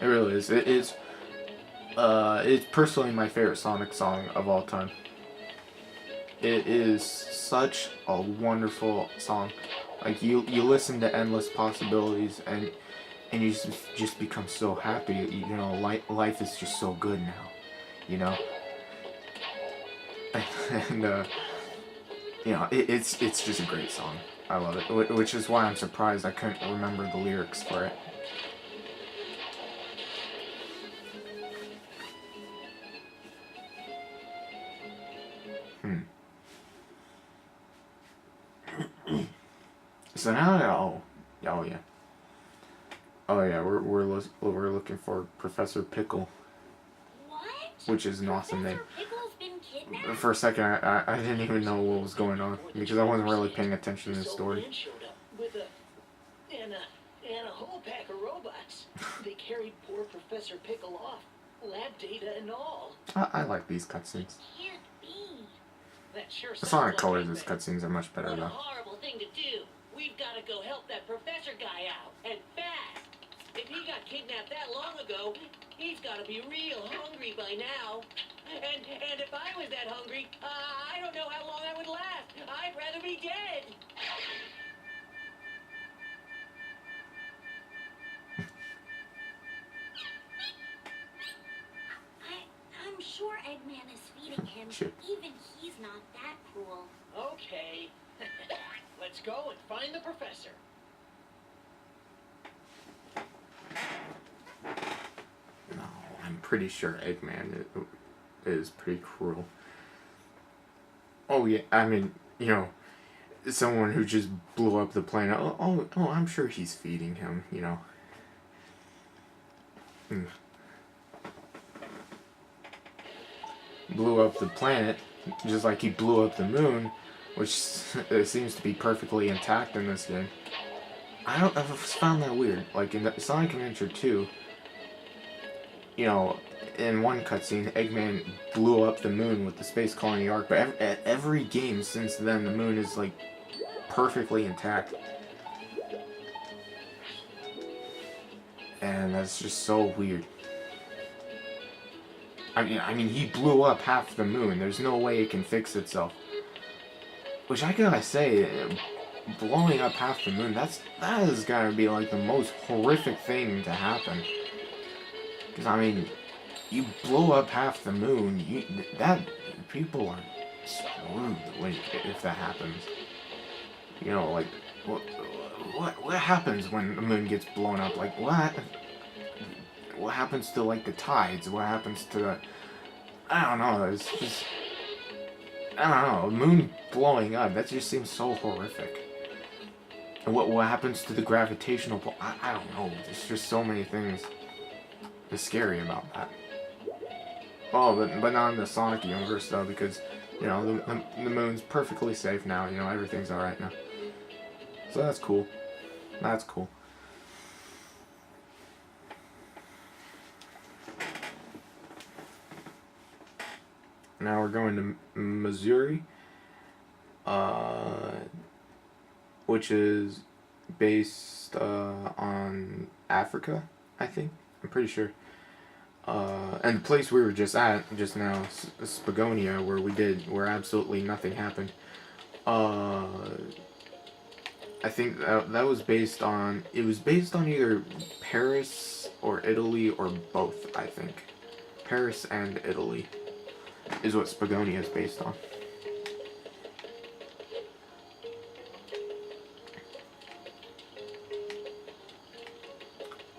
It really is. It's personally my favorite Sonic song of all time. It is such a wonderful song. Like you listen to Endless Possibilities and you just become so happy. You know, life is just so good now. You know, and you know, it's just a great song. I love it, which is why I'm surprised I couldn't remember the lyrics for it. Hmm. So now, oh yeah, oh yeah, we're looking for Professor Pickle, What? which is an awesome name. Professor Pickle's been kidnapped? For a second, I didn't even know what was going on because I wasn't really paying attention to the story. Showed up with and a whole pack of robots. They carried poor Professor Pickle off, lab data and all. I like these cutscenes. Can't be. That sure The sounds Sonic like colors, Eggman. these cutscenes are much better What a though. horrible thing to do. We've got to go help that professor guy out, and fast. If he got kidnapped that long ago, he's got to be real hungry by now. And if I was that hungry, I don't know how long I would last. I'd rather be dead. I'm sure Eggman is feeding him. Sure. Even he's not that cruel. Okay. Let's go and find the professor. No, I'm pretty sure Eggman is pretty cruel. Oh yeah, I mean, you know, someone who just blew up the planet. Oh, I'm sure he's feeding him. You know. Blew up the planet, just like he blew up the moon, which seems to be perfectly intact in this game. I've found that weird. Like in the Sonic Adventure 2, you know, in one cutscene, Eggman blew up the moon with the Space Colony Arc, but every game since then, the moon is like perfectly intact. And that's just so weird. I mean, he blew up half the moon. There's no way it can fix itself. Which I gotta say, blowing up half the moon, that has gotta be like the most horrific thing to happen. Because I mean, you blow up half the moon, people are screwed if that happens. You know, like what happens when the moon gets blown up? Like what happens to like the tides? What happens to the, I don't know. It's just, I don't know. The moon blowing up, that just seems so horrific. And what happens to the gravitational pull? I don't know. There's just so many things that's scary about that. Oh, but not in the Sonic universe though, because you know the moon's perfectly safe now. You know, everything's all right now. So that's cool. That's cool. Now we're going to Mazuri, which is based on Africa, I think. I'm pretty sure. And the place we were just at just now, Spagonia, where absolutely nothing happened. I think that was based on, it was based on either Paris or Italy or both, I think. Paris and Italy is what Spagonia is based on.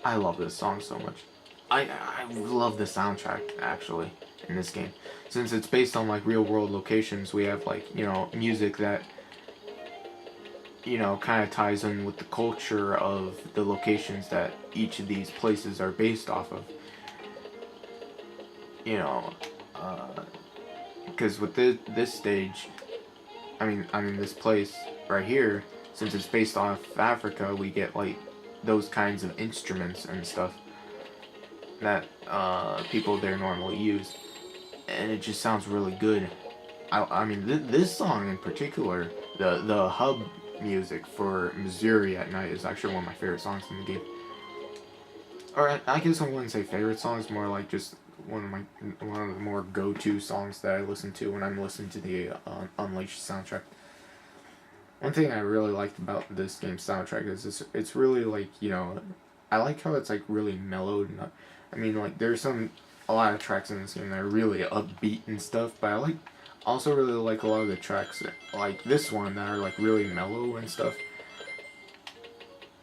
I love this song so much. I love the soundtrack, actually, in this game. Since it's based on, like, real-world locations, we have, like, you know, music that, you know, kind of ties in with the culture of the locations that each of these places are based off of. You know, because with this stage, I mean this place right here, since it's based off Africa, we get like those kinds of instruments and stuff that people there normally use, and it just sounds really good. I mean this song in particular, the hub music for Mazuri at night is actually one of my favorite songs in the game. or I guess I wouldn't say favorite songs, more like just one of the more go-to songs that I listen to when I'm listening to the Unleashed soundtrack. One thing I really liked about this game's soundtrack is it's really like, I like how it's like really mellowed. And, I mean, like there's a lot of tracks in this game that are really upbeat and stuff, but I also really like a lot of the tracks like this one that are like really mellow and stuff.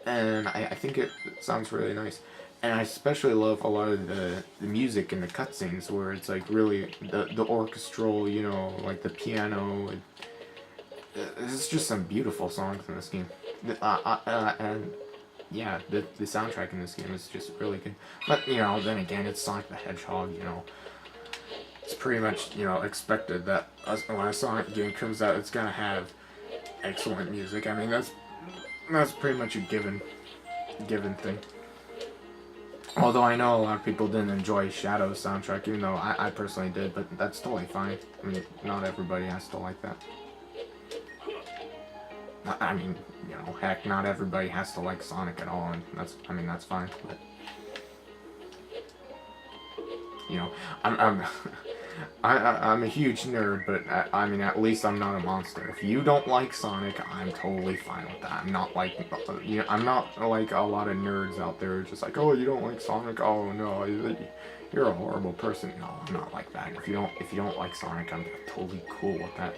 And I think it sounds really nice. And I especially love a lot of the music and the cutscenes where it's like really the orchestral, like the piano. There's just some beautiful songs in this game. And yeah, the soundtrack in this game is just really good. But, then again, it's Sonic the Hedgehog, It's pretty much, expected that when a Sonic game comes out, it's gonna have excellent music. I mean, that's pretty much a given thing. Although I know a lot of people didn't enjoy Shadow's soundtrack, even though I personally did, but that's totally fine. I mean, not everybody has to like that. I mean, heck, not everybody has to like Sonic at all, and that's fine. But I'm I'm a huge nerd, but I mean, at least I'm not a monster. If you don't like Sonic, I'm totally fine with that. I'm not like I'm not like a lot of nerds out there, just like, oh, you don't like Sonic? Oh no, you're a horrible person. No, I'm not like that. If you don't like Sonic, I'm totally cool with that.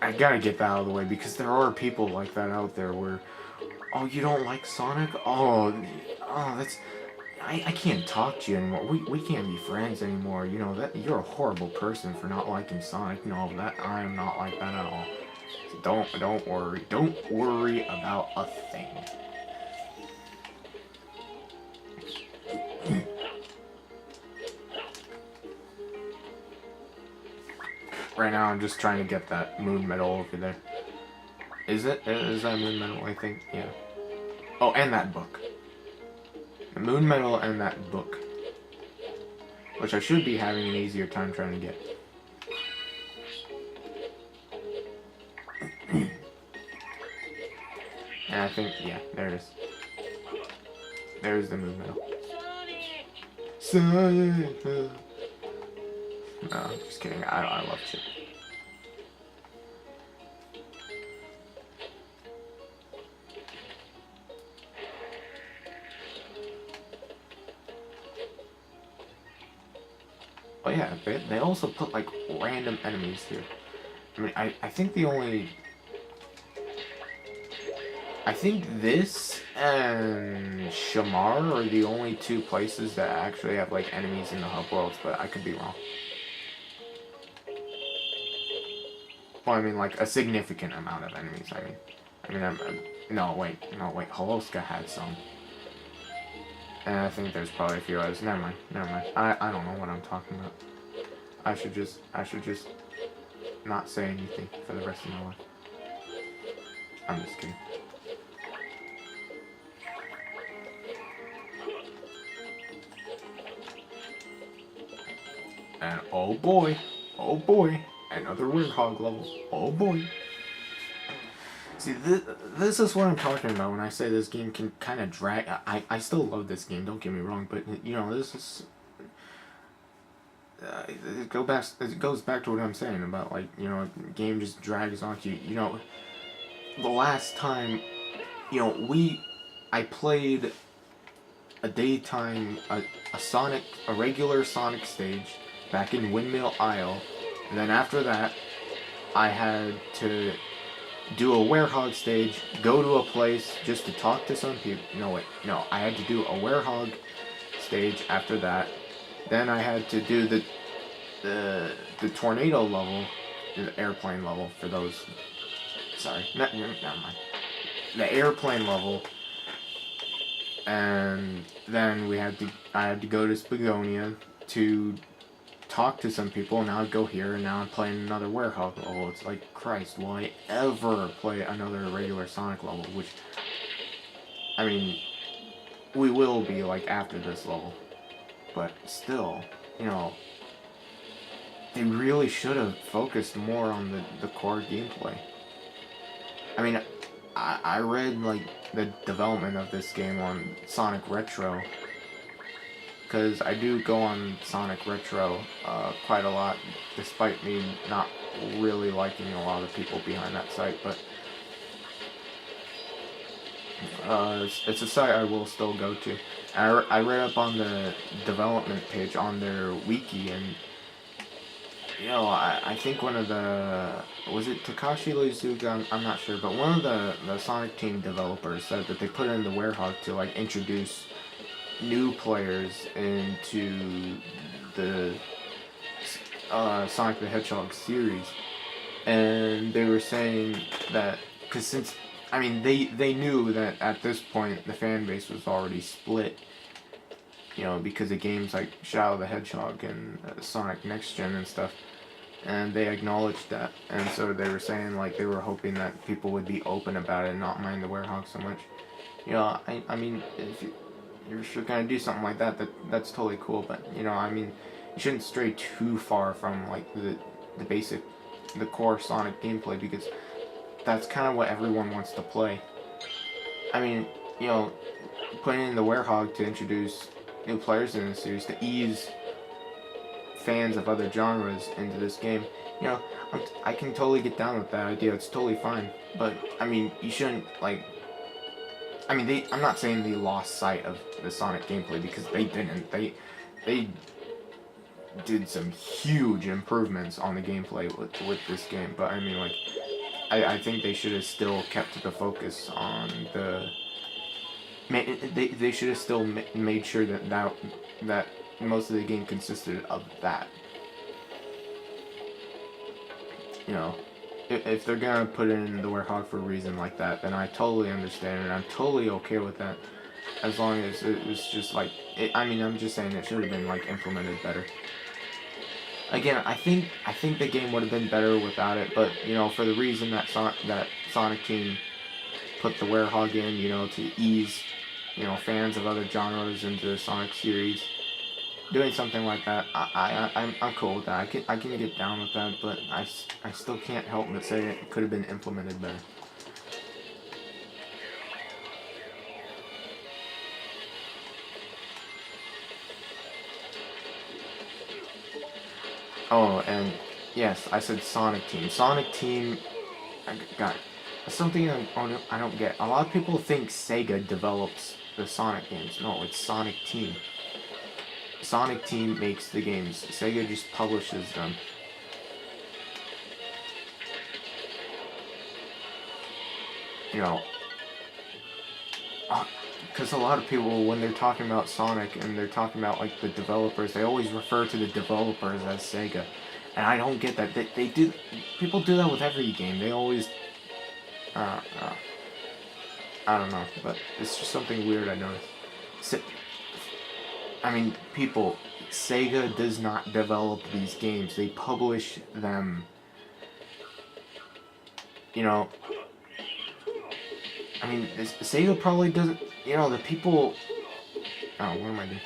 I gotta get that out of the way, because there are people like that out there where, oh, you don't like Sonic? Oh, that's, I can't talk to you anymore. We can't be friends anymore. That you're a horrible person for not liking Sonic. No, that I am not like that at all. So don't worry. Don't worry about a thing. Right now, I'm just trying to get that moon medal over there. Is that moon medal? I think, yeah. Oh, and that book. The moon medal and that book. Which I should be having an easier time trying to get. And I think, yeah, there it is. There's the moon medal. Sonic! No, I'm just kidding. I love Chip. Oh yeah, they also put like random enemies here. I mean, I think I think this and Shamar are the only two places that actually have like enemies in the hub worlds, but I could be wrong. Well, I mean, like, a significant amount of enemies, no, wait, Holoska had some. And I think there's probably a few others. Never mind. I don't know what I'm talking about. I should just not say anything for the rest of my life. I'm just kidding. And oh boy, another Warthog level. Oh boy. See, this is what I'm talking about when I say this game can kind of drag. I still love this game, don't get me wrong, but this is. It goes back to what I'm saying about, like, a game just drags on you. The last time, I played a regular Sonic stage back in Windmill Isle, and then after that, I had to do a Werehog stage, go to a place just to talk to some people. No, I had to do a Werehog stage after that. Then I had to do the tornado level, the airplane level for those. Sorry, never mind. The airplane level, and then I had to go to Spagonia to talk to some people. Now I go here, and now I'm playing another Werehog level. It's like, Christ, will I ever play another regular Sonic level? Which, I mean, we will be, like, after this level. But still, they really should have focused more on the core gameplay. I mean, I read like the development of this game on Sonic Retro, because I do go on Sonic Retro quite a lot, despite me not really liking a lot of people behind that site, but it's a site I will still go to. I read up on the development page on their wiki, and I think one of the, was it Takashi Lizuga? I'm not sure, but one of the Sonic Team developers said that they put in the Werehog to like introduce new players into the Sonic the Hedgehog series, and they were saying that because since they knew that at this point the fan base was already split, because of games like Shadow the Hedgehog and Sonic Next Gen and stuff, and they acknowledged that, and so they were saying like they were hoping that people would be open about it and not mind the Werehog so much. I mean, if you're gonna do something like that, that's totally cool, but you shouldn't stray too far from like the core Sonic gameplay, because that's kind of what everyone wants to play. I mean, putting in the Werehog to introduce new players in the series to ease fans of other genres into this game, I can totally get down with that idea. It's totally fine, but I mean, you shouldn't like. I'm not saying they lost sight of the Sonic gameplay, because they didn't. They did some huge improvements on the gameplay with this game, but I mean, like, I think they should have still kept the focus on the. They should have still made sure that most of the game consisted of that. If they're gonna put in the Werehog for a reason like that, then I totally understand, and I'm totally okay with that, as long as it was just like, I'm just saying it should have been like implemented better. Again, I think the game would have been better without it, but for the reason that Sonic Team put the Werehog in, to ease fans of other genres into the Sonic series, doing something like that, I'm cool with that. I can get down with that, but I still can't help but say it could have been implemented better. Oh, and yes, I said Sonic Team. Sonic Team, got something I don't get. A lot of people think Sega develops the Sonic games. No, it's Sonic Team. Sonic Team makes the games. Sega just publishes them. Because a lot of people, when they're talking about Sonic and they're talking about like the developers, they always refer to the developers as Sega, and I don't get that. They do. People do that with every game. They always. I don't know, but it's just something weird I noticed. People, Sega does not develop these games. They publish them. Sega probably doesn't. The people. Oh, what am I doing?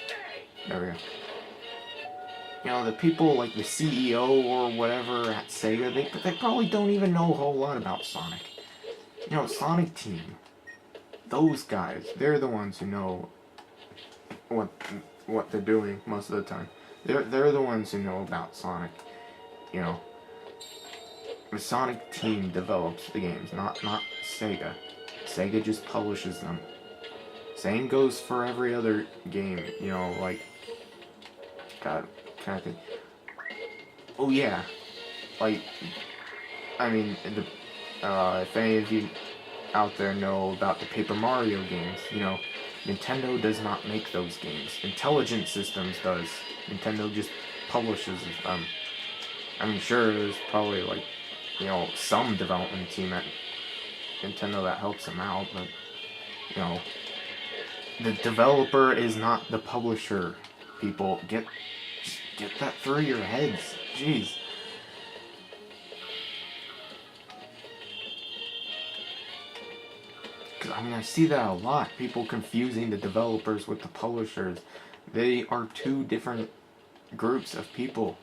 There we go. The people like the CEO or whatever at Sega, they probably don't even know a whole lot about Sonic. Sonic Team. Those guys, they're the ones who know what they're doing most of the time. They're the ones who know about Sonic. The Sonic Team develops the games, not Sega. Sega just publishes them. Same goes for every other game, like, God, kind of thing. Oh yeah, like, if any of you out there know about the Paper Mario games, Nintendo does not make those games. Intelligent Systems does. Nintendo just publishes them. Sure, there's probably like, some development team at Nintendo that helps them out, but, the developer is not the publisher. People, get that through your heads. Jeez. Because, I see that a lot. People confusing the developers with the publishers. They are two different groups of people.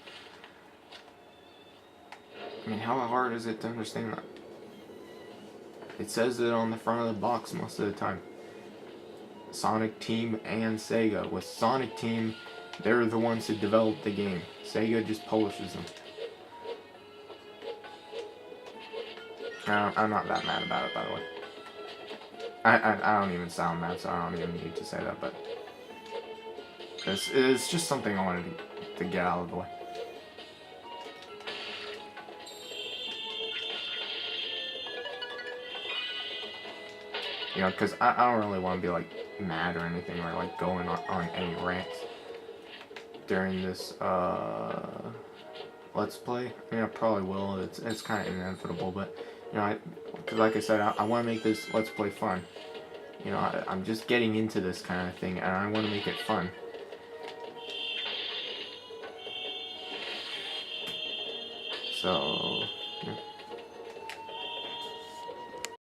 How hard is it to understand that? It says it on the front of the box most of the time. Sonic Team and Sega. With Sonic Team, they're the ones who developed the game. Sega just publishes them. I'm not that mad about it, by the way. I don't even sound mad, so I don't even need to say that, but it's just something I wanted to get out of the way. You know, because I don't really want to be, like, mad or anything, or, like, going on any rants during this, Let's Play. I mean, I probably will. It's kind of inevitable, but, you know, because like I said, I want to make this Let's Play fun. You know, I'm just getting into this kind of thing, and I want to make it fun.